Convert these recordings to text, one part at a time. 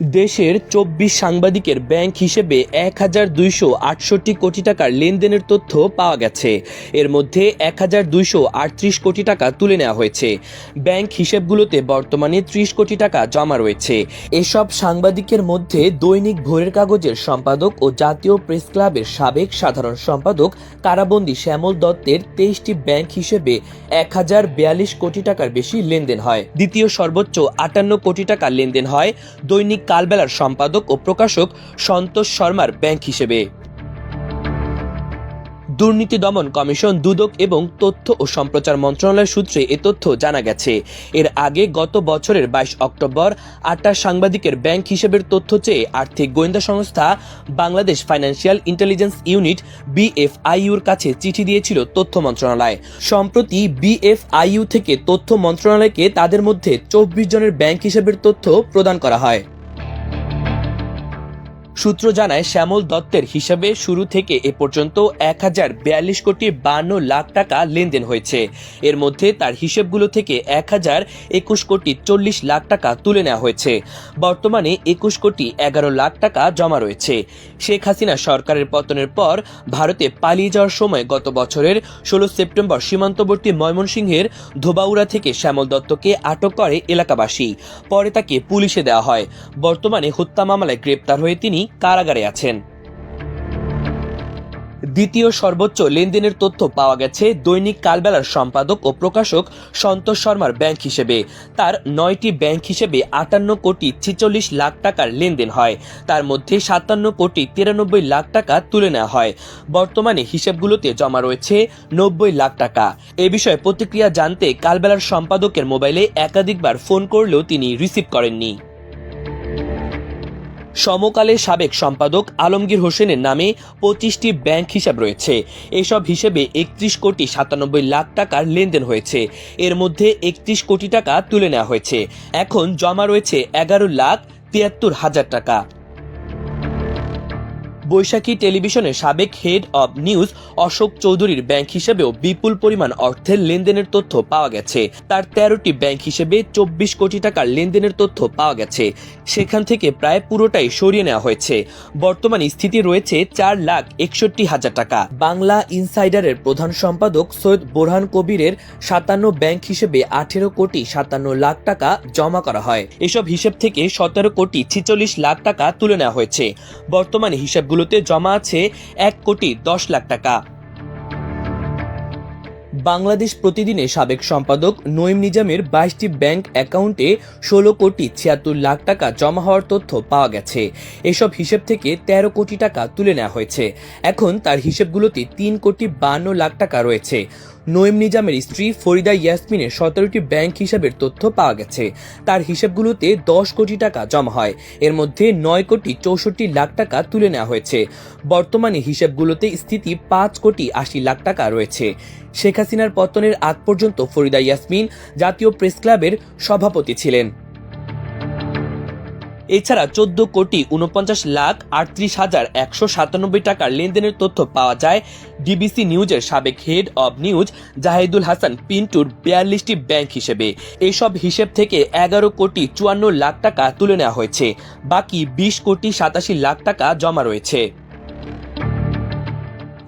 দেশের ২৪ সাংবাদিকের ব্যাংক হিসেবে ১,২৬৮ কোটি টাকার লেনদেনের তথ্য পাওয়া গেছে। এর মধ্যে ১,২৩৮ কোটি টাকা তুলে নেওয়া হয়েছে। ব্যাংক হিসেবগুলোতে বর্তমানে ৩০ কোটি টাকা জমা রয়েছে। এসব সাংবাদিকের মধ্যে দৈনিক ভোরের কাগজের সম্পাদক ও জাতীয় প্রেস ক্লাবের সাবেক সাধারণ সম্পাদক কারাবন্দী শ্যামল দত্তের ২৩টি ব্যাংক হিসেবে ১,০৪২ কোটি টাকার বেশি লেনদেন হয়। দ্বিতীয় সর্বোচ্চ ৫৮ কোটি টাকা লেনদেন হয় দৈনিক কালবেলার সম্পাদক ও প্রকাশক সন্তোষ শর্মার ব্যাংক হিসেবে। দুর্নীতি দমন কমিশন, দুদক এবং তথ্য ও সম্প্রচার মন্ত্রণালয়ের সূত্রে এ তথ্য জানা গেছে। এর আগে গত বছরের ২২ অক্টোবর ৮টা সাংবাদিকের ব্যাংক হিসেবের তথ্য চেয়ে আর্থিক গোয়েন্দা সংস্থা বাংলাদেশ ফাইন্যান্সিয়াল ইন্টেলিজেন্স ইউনিট BFIUর কাছে চিঠি দিয়েছিল তথ্য মন্ত্রণালয়। সম্প্রতি BFIU থেকে তথ্য মন্ত্রণালয়কে তাদের মধ্যে ২৪ জনের ব্যাংক হিসেবের তথ্য প্রদান করা হয়। সূত্র জানায়, শ্যামল দত্তের হিসাবে শুরু থেকে এ পর্যন্ত ১,০৪২ কোটি ৫২ লাখ টাকা লেনদেন হয়েছে। এর মধ্যে তার হিসেবগুলো থেকে ১,০২১ কোটি ৪০ লাখ টাকা তুলে নেওয়া হয়েছে। বর্তমানে ২১ কোটি ১১ লাখ টাকা জমা রয়েছে। শেখ হাসিনা সরকারের পতনের পর ভারতে পালিয়ে যাওয়ার সময় গত বছরের ১৬ সেপ্টেম্বর সীমান্তবর্তী ময়মনসিংহের ধোবাউড়া থেকে শ্যামল দত্তকে আটক করে এলাকাবাসী। পরে তাকে পুলিশে দেওয়া হয়। বর্তমানে হত্যা মামলায় গ্রেপ্তার হয়ে তিনি কারাগারে আছেন। দ্বিতীয় সর্বোচ্চ লেনদেনের তথ্য পাওয়া গেছে দৈনিক কালবেলার সম্পাদক ও প্রকাশক সন্তোষ শর্মার ব্যাংক হিসেবে। তার ৯টি ব্যাংক হিসেবে ৫৮ কোটি ৪৬ লাখ টাকার লেনদেন হয়। তার মধ্যে ৫৭ কোটি ৯৩ লাখ টাকা তুলে নেওয়া হয়। বর্তমানে হিসেবগুলোতে জমা রয়েছে ৯০ লাখ টাকা। এ বিষয়ে প্রতিক্রিয়া জানতে কালবেলার সম্পাদকের মোবাইলে একাধিকবার ফোন করলেও তিনি রিসিভ করেননি। সমকালের সাবেক সম্পাদক আলমগীর হোসেনের নামে ২৫টি ব্যাংক হিসাব রয়েছে। এসব হিসেবে ৩১ কোটি ৯৭ লাখ টাকার লেনদেন হয়েছে। এর মধ্যে ৩১ কোটি টাকা তুলে নেওয়া হয়েছে। এখন জমা রয়েছে ১১,৭৩,০০০ টাকা। বৈশাখী টেলিভিশনের সাবেক হেড অব নিউজ অশোক চৌধুরীর ব্যাংক হিসেবেও বিপুল পরিমাণ অর্থের লেনদেনের তথ্য পাওয়া গেছে। তার ১৩টি ব্যাংক হিসেবে ২৪ কোটি টাকার লেনদেনের তথ্য পাওয়া গেছে। সেখান থেকে প্রায় পুরোটাই সরিয়ে নেওয়া হয়েছে। বর্তমানে স্থিতি রয়েছে ৪,৬১,০০০ টাকা। বাংলা ইনসাইডারের প্রধান সম্পাদক সৈয়দ বোরহান কবিরের ৫৭ ব্যাংক হিসেবে ১৮ কোটি ৫৭ লাখ টাকা জমা করা হয়। এসব হিসেব থেকে ১৭ কোটি ৪৬ লাখ টাকা তুলে নেওয়া হয়েছে। বর্তমানে হিসাবগুলোতে জমা আছে ১ কোটি ১০ লাখ টাকা। বাংলাদেশ প্রতিদিনে সাবেক সম্পাদক নঈম নিজামের ২২টি ব্যাংক অ্যাকাউন্টে ১৬ কোটি ৭৬ লাখ টাকা জমা হওয়ার তথ্য পাওয়া গেছে। এসব হিসেব থেকে ১৩ কোটি টাকা তুলে নেওয়া হয়েছে। এখন তার হিসেবগুলোতে ৩ কোটি ৫২ লাখ টাকা রয়েছে। নঈম নিজামের স্ত্রী ফরিদা ইয়াসমিনের ১৭টি ব্যাংক হিসাবের তথ্য পাওয়া গেছে। তার হিসেবগুলোতে ১০ কোটি টাকা জমা হয়। এর মধ্যে ৯ কোটি ৬৪ লাখ টাকা তুলে নেওয়া হয়েছে। বর্তমানে হিসেবগুলোতে স্থিতি ৫ কোটি ৮০ লাখ টাকা রয়েছে। শেখ হাসিনার পতনের আগ পর্যন্ত ফরিদা ইয়াসমিন জাতীয় প্রেস ক্লাবের সভাপতি ছিলেন। এছাড়া ১৪ কোটি ৪৯ লাখ ৩৮,১৯৭ টাকার লেনদেনের তথ্য পাওয়া যায় ডিবিসি নিউজের সাবেক head of news Zahidul Hasan পিন্টুর ৪২টি ব্যাংক হিসেবে। এসব হিসেব থেকে ১১ কোটি ৫৪ লাখ টাকা তুলে নেওয়া হয়েছে। বাকি ২০ কোটি ৮৭ লাখ টাকা জমা রয়েছে।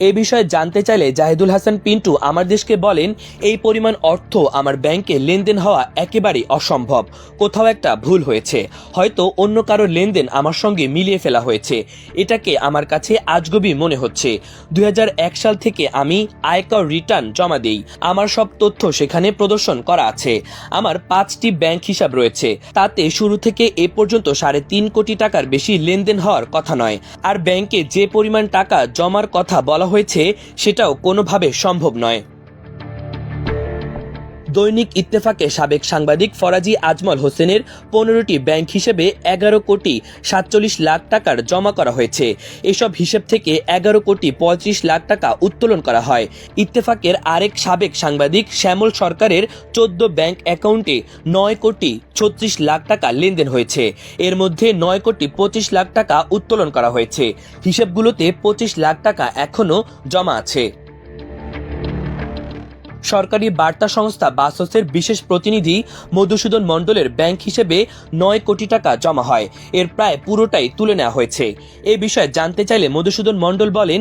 এ বিষয়ে জানতে চাইলে জাহিদুল হাসান পিন্টু আমার দেশকে বলেন, এই পরিমাণ অর্থ আমার ব্যাংকে লেনদেন হওয়া একেবারেই অসম্ভব। কোথাও একটা ভুল হয়েছে, হয়তো অন্য কারো লেনদেন আমার সঙ্গে মিলিয়ে ফেলা হয়েছে। এটাকে আমার কাছে আজগুবি মনে হচ্ছে। ২০০১ সাল থেকে আমি আয়কর রিটার্ন জমা দেই। আমার সব তথ্য সেখানে প্রদর্শন করা আছে। আমার ৫টি ব্যাংক হিসাব রয়েছে। তাতে শুরু থেকে এ পর্যন্ত ৩.৫ কোটি টাকার বেশি লেনদেন হওয়ার কথা নয়। আর ব্যাংকে যে পরিমাণ টাকা জমার কথা বলা হয়েছে সেটাও কোনোভাবে সম্ভব নয়। দৈনিক ইত্তেফাকে সাবেক সাংবাদিক ফরাজি আজমল হোসেনের ১৫টি ব্যাংক হিসেবে ১১ কোটি ৪৭ লাখ টাকার জমা করা হয়েছে। এসব হিসেব থেকে ১১ কোটি ৩৫ লাখ টাকা উত্তোলন করা হয়। ইত্তেফাকের আরেক সাবেক সাংবাদিক শ্যামল সরকারের ১৪ ব্যাংক অ্যাকাউন্টে ৯ কোটি ৩৬ লাখ টাকা লেনদেন হয়েছে। এর মধ্যে ৯ কোটি ২৫ লাখ টাকা উত্তোলন করা হয়েছে। হিসেবগুলোতে ২৫ লাখ টাকা এখনও জমা আছে। সরকারি বার্তা সংস্থা বাসসের বিশেষ প্রতিনিধি মধুসূদন মণ্ডলের ব্যাংক হিসেবে 9 কোটি টাকা জমা হয়। এর প্রায় পুরোটাই তুলে নেওয়া হয়েছে। এ বিষয়ে জানতে চাইলে মধুসূদন মণ্ডল বলেন,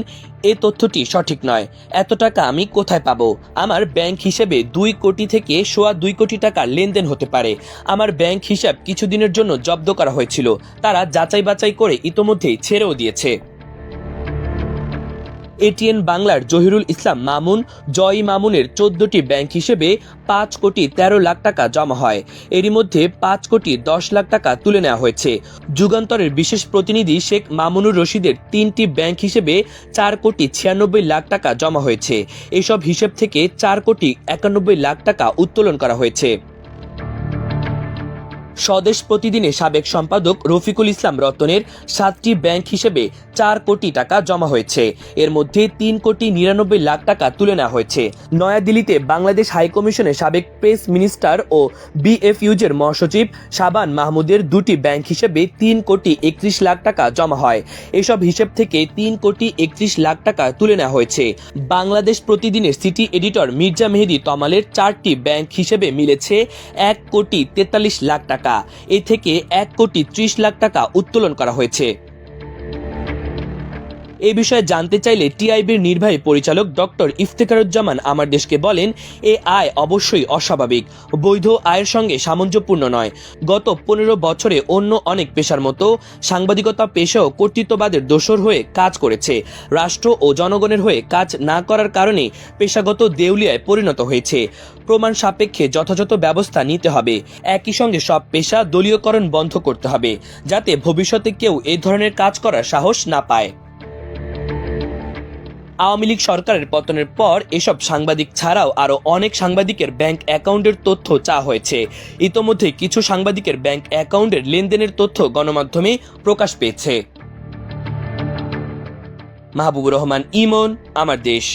এ তথ্যটি সঠিক নয়। এত টাকা আমি কোথায় পাবো? আমার ব্যাংক হিসেবে 2 কোটি থেকে 2.25 কোটি টাকা লেনদেন হতে পারে। আমার ব্যাংক হিসাব কিছুদিনের জন্য জব্দ করা হয়েছিল। তারা যাচাই বাছাই করে ইতোমধ্যেই ছেড়েও দিয়েছে। এটিএন বাংলার জহিরুল ইসলাম মামুন জয় মামুনের 14টি ব্যাংক হিসেবে 5 কোটি 13 লাখ টাকা জমা হয়। এরই মধ্যে 5 কোটি 10 লাখ টাকা তুলে নেওয়া হয়েছে। যুগান্তরের বিশেষ প্রতিনিধি শেখ মামুনুর রশিদের 3টি ব্যাংক হিসেবে 4 কোটি 96 লাখ টাকা জমা হয়েছে। এসব হিসেব থেকে 4 কোটি 91 লাখ টাকা উত্তোলন করা হয়েছে। স্বদেশ প্রতিদিনে সাবেক সম্পাদক রফিকুল ইসলাম রতনের 7টি ব্যাংক হিসেবে 4 কোটি টাকা জমা হয়েছে। এর মধ্যে 3 কোটি 99 লাখ টাকা তুলে নেওয়া হয়েছে। নয়াদিল্লিতে বাংলাদেশ হাইকমিশনের সাবেক প্রেস মিনিস্টার ও বিএফইউজের মহাসচিব শাবান মাহমুদের 2টি ব্যাংক হিসেবে 3 কোটি 31 লাখ টাকা জমা হয়। এসব হিসেব থেকে 3 কোটি 31 লাখ টাকা তুলে নেওয়া হয়েছে। বাংলাদেশ প্রতিদিনের সিটি এডিটর মির্জা মেহেদী তমালের 4টি ব্যাংক হিসেবে মিলেছে 1 কোটি 43 লাখ টাকা। এ থেকে 1 কোটি 30 লাখ টাকা উত্তোলন করা হয়েছে। এই বিষয়ে জানতে চাইলে টিআইবির নির্বাহী পরিচালক ডক্টর ইফতেখারুজ্জামান আমার দেশকে বলেন, এ আয় অবশ্যই অস্বাভাবিক, বৈধ আয়ের সঙ্গে সামঞ্জস্যপূর্ণ নয়। গত 15 বছরে অন্য অনেক পেশার মতো সাংবাদিকতা পেশাও কর্তৃত্ববাদের দোসর হয়ে কাজ করেছে। রাষ্ট্র ও জনগণের হয়ে কাজ না করার কারণে পেশাগত দেউলিয়ায় পরিণত হয়েছে। প্রমাণ সাপেক্ষে যথাযথ ব্যবস্থা নিতে হবে। একই সঙ্গে সব পেশা দলীয়করণ বন্ধ করতে হবে, যাতে ভবিষ্যতে কেউ এই ধরনের কাজ করার সাহস না পায়। আওয়ামী লীগ সরকারের পতনের পর এসব সাংবাদিক ছাড়াও আরও অনেক সাংবাদিকের ব্যাংক অ্যাকাউন্টের তথ্য চাওয়া হয়েছে। ইতোমধ্যে কিছু সাংবাদিকের ব্যাংক অ্যাকাউন্টের লেনদেনের তথ্য গণমাধ্যমে প্রকাশ পেয়েছে। মাহবুবুর রহমান ইমন, আমার দেশ।